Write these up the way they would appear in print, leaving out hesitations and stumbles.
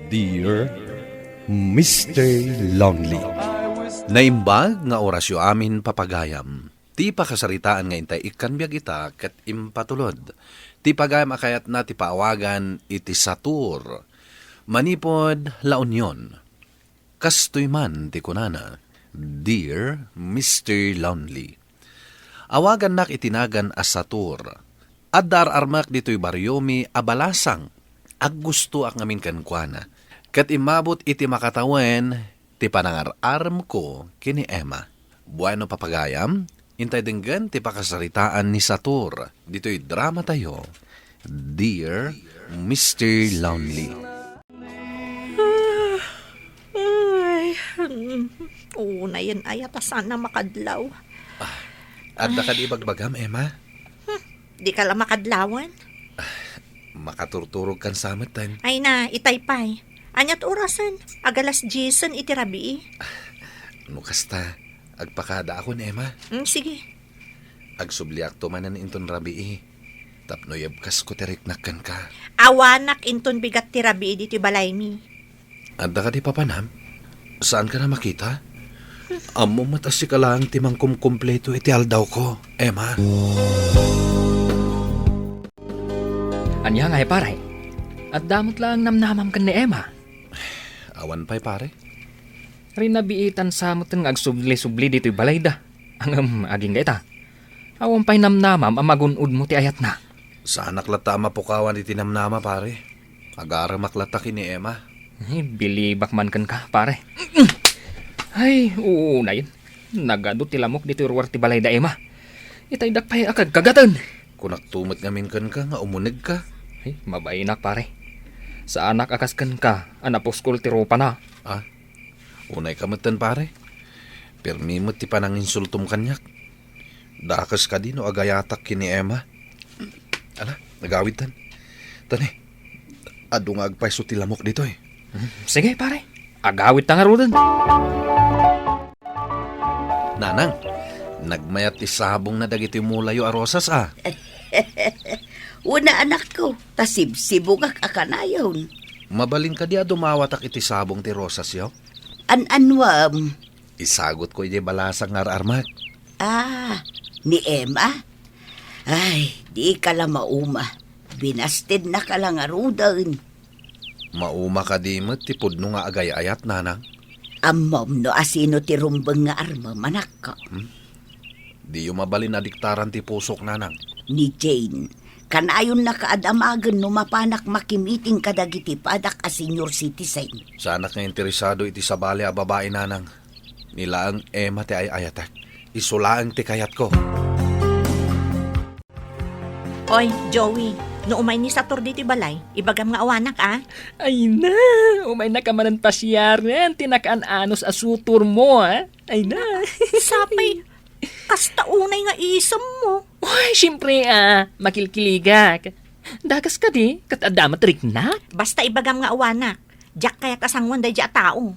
Dear Mr. Lonely. Naimbag nga orasyo amin papagayam. Ti pakasaritaan nga intay ikan biyag ita ket impatulod. Ti pagayam akayat na ti paawagan iti Satur. Manipod La Union. Kastoy man ti kunana. Dear Mr. Lonely. Awagan nak itinagan as Satur. Addar armak dito'y baryomi abalasang. Ag gusto ak ngamin kankwana. Kat imabot iti makatawen, ti panangar-arm ko kini Emma. Bueno papagayam, intay denggan ti pakasaritaan ni Satur. Dito'y drama tayo. Dear Mr. Lonely. Na yan ay atasan na makadlaw. Adda ka di bagbagam, Emma? Di ka lang makadlawan. Makaturturog kan samatan. Ay na, itaypay. Anyat orasan, agalas Jason itirabi. Ano kasta, agpakada ako ni Emma. Sige. Agsubliak tumanan inton rabii. Tapnoyab kas ko teriknakan ka. Awanak inton bigat tirabi dito balay mi. Adda ka di papanam? Saan ka na makita? Amo matasi ka lang timangkum kompleto iti aldaw ko, Emma. Anya nga pare, at damot lang namnamam kan ni Emma. Awan pa'y pare. Rinabiitan sa moten nga agsubli-subli dito'y balay da. Ang aging gaita. Awan pa'y namnamam amagunod mo ti ayat na. Sa anak lata mapukawan iti namnama pare. Agara maklata ni Emma. Ay, bilibak man kan ka pare. Ay, oo na yun. Nagado ti lamok dito'y ruwar ti balay da Emma. Itay dakpay akag kagatan. Kunak tumot ngamin kan ka nga umunig ka. Ay, mabainak pare. Sa anak akas kan ka, anaposkol ti ropa na. Ah, unay kamatan pare. Permimot ti panang insultum kanyak. Dakas ka din o agayatak kini Emma. Ala, nagawitan. Tani, adu nga agpaiso ti lamok dito eh. Sige pare, agawit ta nga rudan. Nanang, nagmayat ti sabong na dagiti mulayo a rosas ah. Una anak ko, tasib-sibugak akanayon. Mabaling ka di dumawatak iti sabong ti rosas yaw. An-anwam. Isagot ko iti balasang ngar-armak. Ni Emma? Ay, di ka lang mauma. Binastid na ka lang arudan. Mauma ka di mo ti pudno nga agay-ayat, nanang. Amom no asino ti rumbeng nga arma manak ka. Di yung mabalin na diktaran ti pusok, nanang. Ni Jane. Kanayon na kaadamagan no mapanak makimiting kadagiti padak a senior citizen. Sa anak nga interesado iti sabali a babae, nanang. Nilaang Emma ti ay-ayatak. Isulaang ti kayat ko. Oy, Joey, no umay ni Satur dito balay, ibagam nga awanak Ay na, umay na ka manan pasyaran, tinakaan anos asutur mo Ay na. Sapay, kasta unay nga isam mo. Uy, siyempre makilkiligak. Dagas ka di, kat adamat riknak. Basta ibagam nga awanak. Diyak kaya kasangwan day diya tao.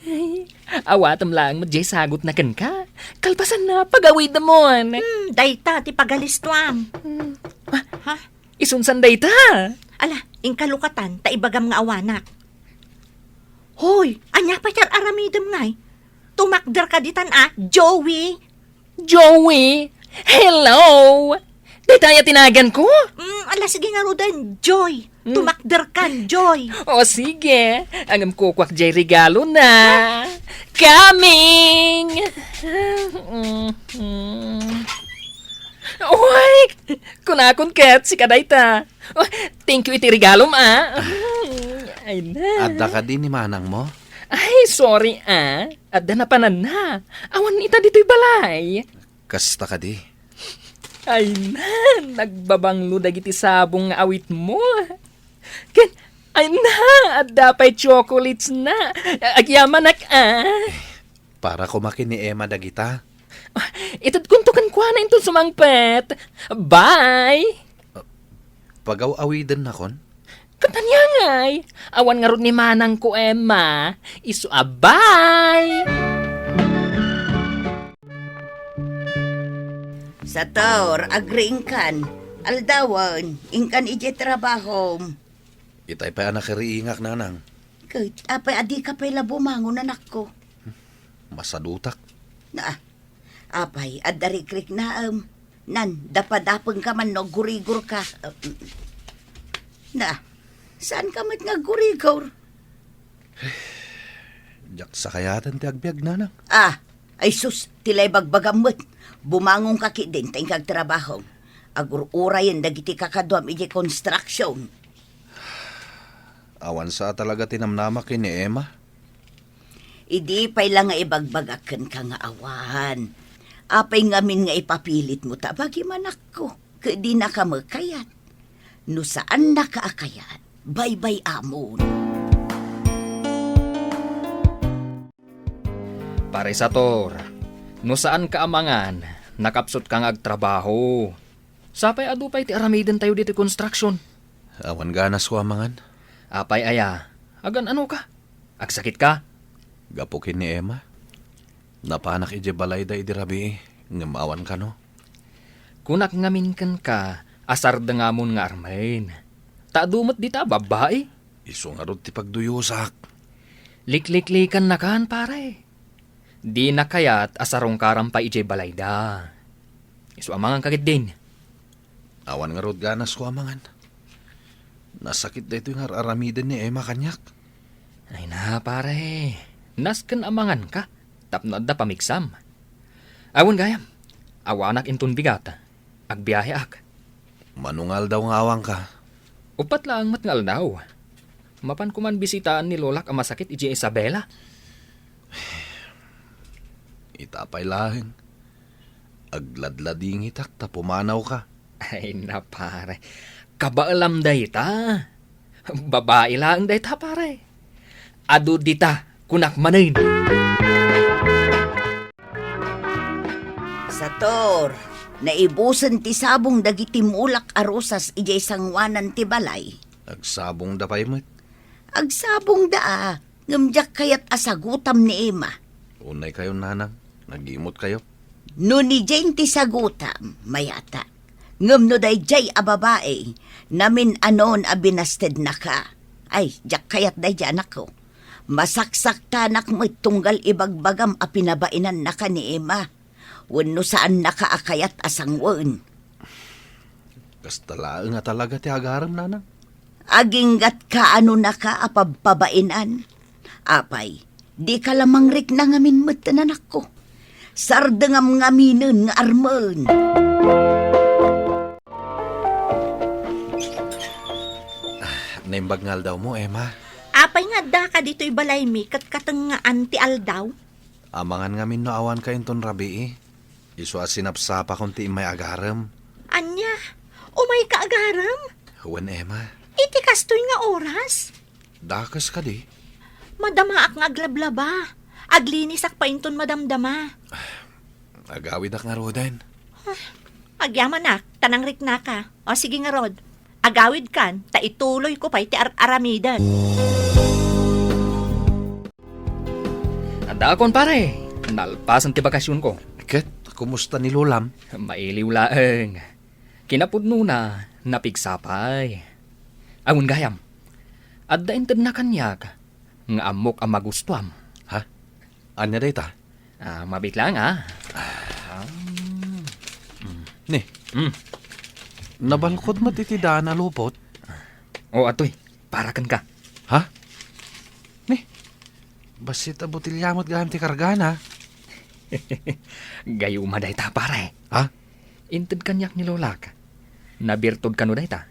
Ay, awatam lang mo, jay sagot na kan ka. Kalpasan na, pagawid na mo. Dayta, ti pagalistuam. Ha? Isunsan dayta. Ala, inkalukatan, ta ibagam nga awanak. Hoy, anya pa tyar aramidem ngay. Tumakder ka ditan Joey. Joey, hello. Dayta tinagan ko. Ala, sige nga Rodan, Joy. Tumakder kan, Joy. O sige, angam kukwak jay regalo na. Coming! Uy! Kunakon ket si kadayta. Thank you iti regalo Ay na. Adda ka din ni manang mo? Ay, sorry Adda na panan na. Awan ita dito'y balay. Kasta ka di. Ay na, nagbabanglo dagiti sabong nga awit mo. Ay na, at dapay chocolates na. Agyaman Para kumakin ni Emma dagita. Itad kuntukan kwa na ito sumangpet. Bye! Pagaw-awidan na kon? Katanya ngay. Awan nga ron ni manang ko, Emma. Isu bye! Sator, agring kan. Aldawan, ingkan ije trabaho. Itay pa anak kiriingak nanang. Kahit apay adi ka pa'y labumangon anak ko. Masadutak. Na, apay adarikrik na nan, dapadapeng ka man no gurigor ka. Na, saan ka mat nga gurigor? Jak sa kayatan ti agbyag nanang. Ay sus, tilay bagbagamot. Bumangong kaki din tayong kagtrabaho. Agur-urayan dagiti kakadwam iti construction. Awan sa talaga tinamnamak ni Emma. Idi pa'y lang nga ibagbagakan ka nga awan. Apay ngamin nga ipapilit mo tabagi manak ko. Kadi na ka magkayat. No saan na kaakayat, bye-bye amon. Pare Sator, no saan ka amangan, nakapsot kang agtrabaho. Sapay adupay ti aramiden tayo dito construction. Awan ganas ko amangan. Apay aya, agan ano ka? Agsakit ka? Gapukin ni Emma. Napanak ije balay da idirabi. Ngamawan ka no? Kunak ngamin kan ka, asar da nga mon nga armain. Taadumot di ta, babae. Iso nga rod ti pagduyusak. Likliklikan na kan, pare. Di na kayat asarong karampa ije balay da. Iso amangan kagit din. Awan nga rod ganas ko amangan. Nasakit da ito yung aramidan ni Emma kanyak. Ay na, pare. Nasken amangan ka. Tapnod da pamigsam. Awan gayam. Awanak intun bigat. Agbiyahe ak. Manungal daw nga awang ka. Upat lang matngal daw. Mapan ko man bisitaan ni Lolak ang masakit iji Isabela. Itapay lahing. Agladlading itak ta pumanaw ka. Ay na, pare. Kabaalam day ta. Babae lang day ta, pare. Adu dita, kunak manin. Sator, naibusan ti sabong dagiti mulak arosas ijay sangwanan ti balay. Agsabong da pa'y mo't. Agsabong daa, ngamjak kayat asagutam ni Emma. Unay kayo nanang. Nag-imot kayo. No ni Jane ti sagutam, mayata. Ngam no day jay a babae, namin anon a binasted na ka. Ay, jak kayat day anak ko. Masaksak tanak mo tunggal ibagbagam a pinabainan na ka ni Emma. Wano saan nakaakayat asangwan. Kastalaan nga talaga ti agaram nanang. Aginggat ka ano na ka apababainan. Apay, di ka lamang rik na ngamin matanan ako. Sardengam ngaminin nga arman. Naimbagngal daw mo, Emma. Apay nga da ka dito'y balay mi kat kateng nga anti aldaw. Amangan nga min no awan ka inton rabi eh. Iso sinapsapa kunti may agaram. Anya, umay ka agaram? Huwan, Emma. Iti kastoy nga oras. Dakas ka di. Madama ak nga aglablaba. Aglinis ak painton madamdama. Agawid ak nga rodan. Agyaman ak, tanang rik na ka. O sige nga rod. Agawid kan, ta ituloy ko pa iti aramidan. Anda akon, pare. Nalpasan ti bakasyon ko. Ket, kumusta ni Lulam? Mailiw laeng. Kinapudno na, napigsapay. Awan gayam. Adda inted na kanyak. Nga amok ang magustuam. Ha? Anya day ta? Mabit lang, ha? Ni, nabalkod mo titidaan na lupot. O, atoy. Parakan ka. Ha? Ni, basit abutilyamot gahan ti kargana. Gayo maday ta, pare. Ha? Inted kanyak ni Lolak. Nabirtod ka no day ta.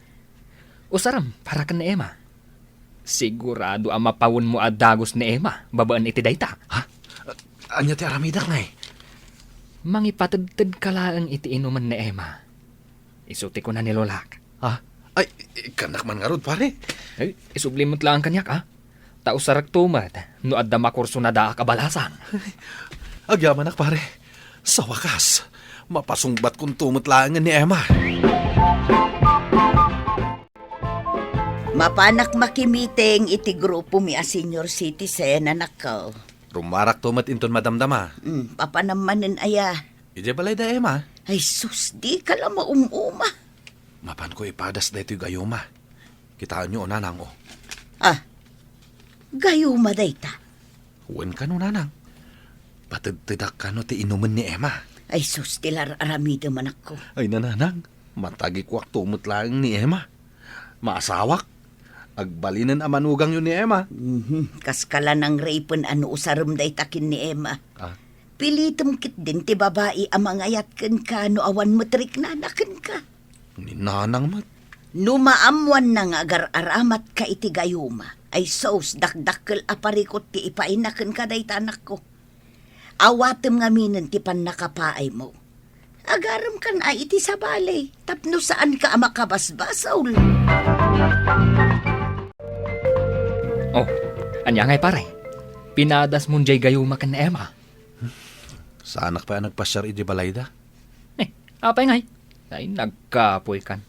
Usaram, parakan ni Emma. Sigurado ang mapawon mo adagos ni Emma. Babaan iti day ta. Ha? Anya ti aramidak na eh. Mangipatid-tid ka lang iti inuman ni Emma. Isuti ko na ni Lolak. Ha? Ay, kanak man nga rod, pare. Ay, isublimot lang kanyak, ha? Tausarak tumad, no adda makurso na da kabalasan. Agyaman ak, pare. Sa wakas, mapasungbat kung tumutlangan ni Emma. Mapanak makimiting iti grupo mi a senior citizen anak ko. Rumarak tumat inton madamdama. Papanamanin aya. Ije balay da Emma. Ay sus, di ka lang maumuma. Mapan ko ipadas da ito'y gayuma. Kitaan nyo, nanang, oh. Ah, gayuma dayta. Huwag ka no, nanang. Patagtadak ka no, ti inuman ni Emma. Ay sus, tilar aramida man ako. Ay, nananang, matagikwak tumot lang ni Emma. Maasawak. Agbalinan amanugang yun ni Emma. Kaskala ng rapen ano usarum daytakin ni Emma. Ah, Pilitem kit din ti babae amangayat ken ka no awan metrik na anaken ka. ni nanang mat. Numaamuan na nga agar aramat ka iti gayuma. Ay sos dakdakkel aparikot ti ipainaken ka daytanak ko. Awatem nga minen ti pan nakapaay mo. Agaram kan ay iti sabali. Tapno saan ka amakabasbasaul. Oh, anya ngay pare. Pinadas mo jay gayuma kan Emma. Sa anak pa nagpasyar iti balayda. Apay ngay. Ay, nagkapoy kan.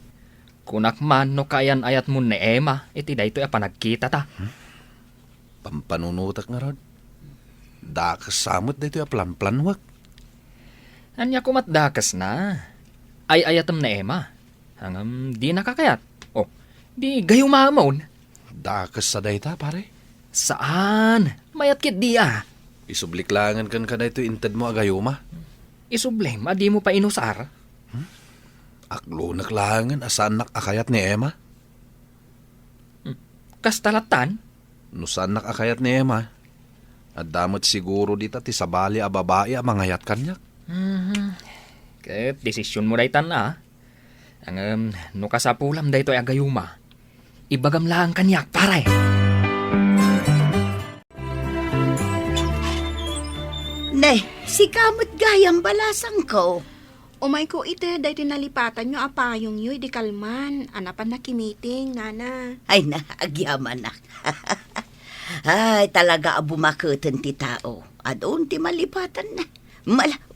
Kunak man no kayan ayat mo ni Emma, iti dayto ya panagkita ta. Pampanunutak nga rod. Dakas samot dito ya plan-planwak. Anya kumatdakas na. Ay ayatem na Emma. Hangam di nakakayat. Oh, di gayuma mon. Dakas sa dayta, pare. Saan? Mayat kit di ah. Isubliklangan kan ka dito inted mo agayuma. Isublem, adi mo pa inusar. Aklo naklangan asan nakakayat ni Emma. Kastalatan? Nusan nakakayat ni Emma. At damot siguro dita ti sabali a babae a mangayat kanyak. Ket desisyon mo daytan na. Ang no kasapulam dayto ay agayuma. Ibagam lang kanyak pare. Ne, si kamot gayang balasang ko. Umay ko ite, dahi tinalipatan nyo apayong yoy, di kalman. Anapan na kimiting, nana. Ay na, agyaman na. Ay, talaga abumakuten ti tao. Adon ti malipatan na.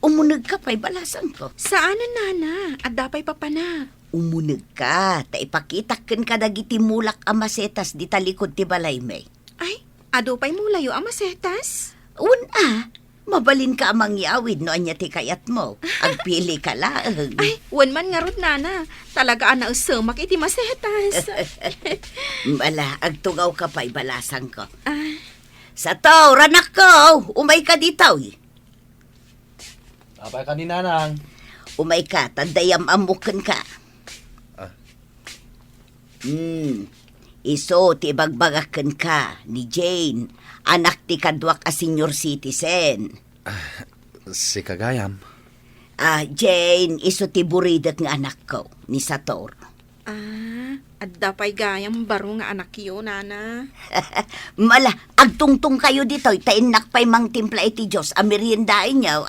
Umunag ka pa'y balasang ko. Saan na, nana? At dapay pa na. Umunag ka, ta ipakitaken ka dagiti mulak amasetas di talikod ti balay may. Ay, ado pa'y mulayo ang masetas? Mabalin ka amang yawid no anya ti kayat mo. Agpili ka laeng. Ay, wan man nga rod, nana. Talaga ana usumak iti masetas. Agtugaw ka pa'y balasang ko. Ah, Sa to, ranak ko, umay ka ditaw. Abay ka ni nanang. Umay ka, tandayam amukan ka. Iso, ti bagbagakan ka ni Jane, anak ti kadwak a senior citizen. Si Kagayam. Jane, iso ti buridet nga anak ko, ni Sator. at dapay gayam baro nga anak yo, nana. Agtungtong kayo dito, tainak pa'y mang timpla iti Diyos, ameriendain niyo,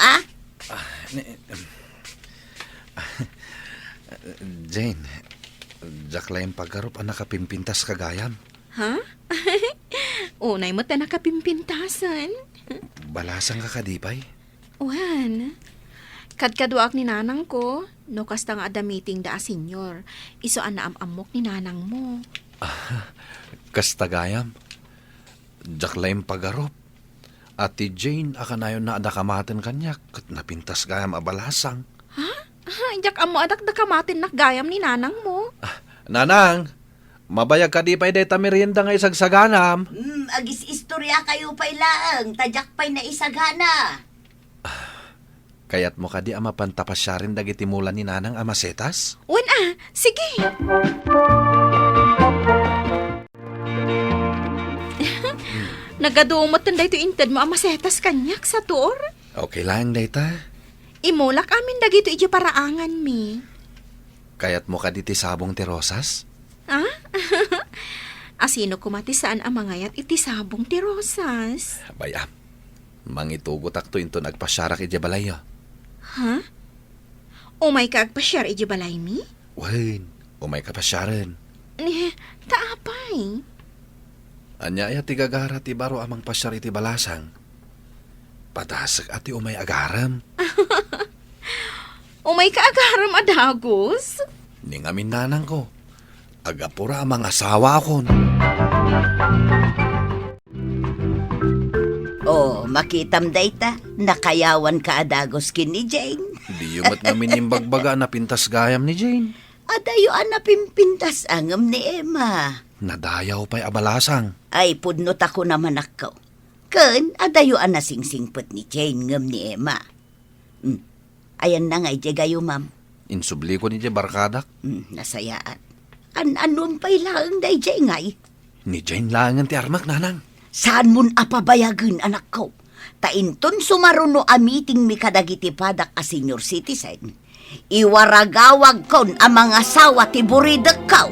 Jane, jak lang pagkarup ang nakapimpintas Kagayam. Ha? Unay mo ta nakapimpintasan. Balasang ka kadipay. Wan. Kadkaduak ni nanang ko, no kasta nga ada meeting da senyor. Iso anaam-amok ni nanang mo. Kastagayam. Jak lang pagkarup. Ati Jane, akanayon na adakamaten kanyak, kat napintas gayam abalasang. Jak amo adak da kamatin nakgayam ni nanang mo. Nanang, mabayag ka di pa'y deta merienda nga isagsaganam. Agis istorya kayo pa'y laang, tadyak pa'y naisagana. Kayat mo ka di ama pantapasyarin dagiti mulan ni nanang amasetas? Wan sige. Nagadumot tanday to inted mo amasetas kanyak sa tour. Okay lang, deta. Imulak amin dagito iti paraangan mi. Kayat mo ka di ti sabong ti rosas? Asino kumatisaan ang mangayat iti sabong ti rosas. Bayam, mangitugot akto into nagpasyarak iti balayo. Ha? Umay ka agpasyar iti balay mi? Wain, umay ka pasyaran. Taapay. Anya ya ti gagara ti baro amang pasyar iti balasang. Patasag ati umay agaram. Umay ka agaram adagos? Ningamin nanang ko. Agapura amang asawa akon. Makitam dayta, nakayawan ka adagos kin ni Jane. Di yumat nga minimbagbaga na pintas gayam ni Jane. Adayo anapimpintas angam ni Emma. nadayaw pa'y abalasang. Ay, pudnot ako naman ako. Ken, adayuan na singsingpet ni Jane ngem ni Emma. Ayan na nga, gayo, ma'am. Insubli ko ni Jay barkadak. Nasayaan. Anong pa'y laang day Jay ngay? Ni Jane langan ti armak, nanang. Saan mun apabayagan, anak ko? Tainton sumaruno a meeting mi kadagiti padak a senior citizen. Iwaragawag kon ang mga asawa ti buridek kaw.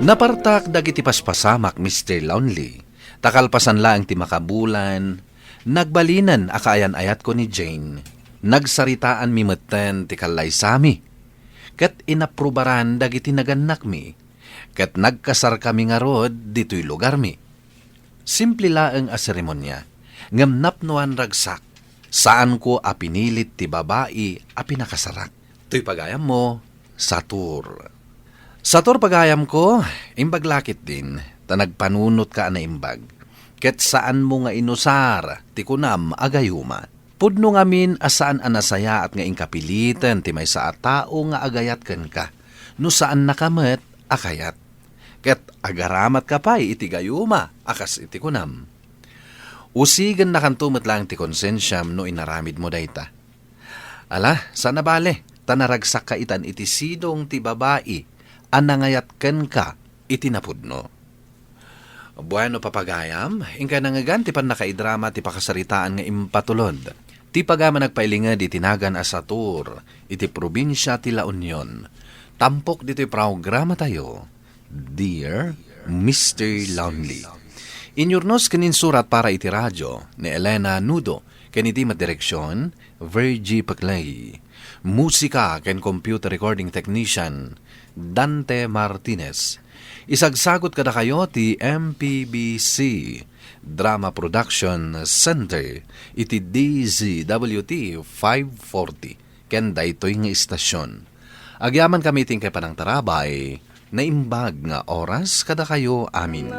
Napartak dagiti paspasamak, Mr. Lonely. Takalpasan lang ti makabulan. Nagbalinan akaayan ayat ko ni Jane. Nagsaritaan mi metten ti kalay sami. Ket inaprubaran dagiti naganak mi. Ket nagkasar kami nga rod dito'y lugar mi. Simple laeng a seremonya. Ngem napnuan ragsak. Saan ko a pinilit ti babae a pinakasarak. To'y pagayam mo, Satur. Satur pagayam ko, imbaglakit din. Ta nagpanunot ka na imbag. Ket saan mo nga inusar, ti kunam agayuma. Pudno ngamin asaan anasaya at nga ingkapilitan ti may sa tao nga agayat ken ka. No saan nakamet, akayat. Ket agaramat ka pa'y iti gayuma, akas iti kunam. Usigan na kantumet lang ti konsensyam no inaramid mo dayta. Ala, sana bale, tanaragsak ka itan iti sidong ti babae, anangayat ken ka, iti napudno. Bueno papagayam, ingka nangagan ti pan nakaidrama ti pakasaritaan nga impatulod. Ti pagama nagpailinga di tinagan as Satur, iti probinsya ti La Union. Tampok dito'y programa tayo, Dear Mr. Lonely. Inyurnos kanin surat para iti radyo ni Elena Nudo, kaniti madireksyon, Virgie Paclay. Musika ken computer recording technician, Dante Martinez. Isagsagot kada kayo ti MPBC Drama Production Center iti DZWT 540 ken daytoy nga istasyon. Agyaman kami ting kay panang tarabay na imbag nga oras kada kayo amin.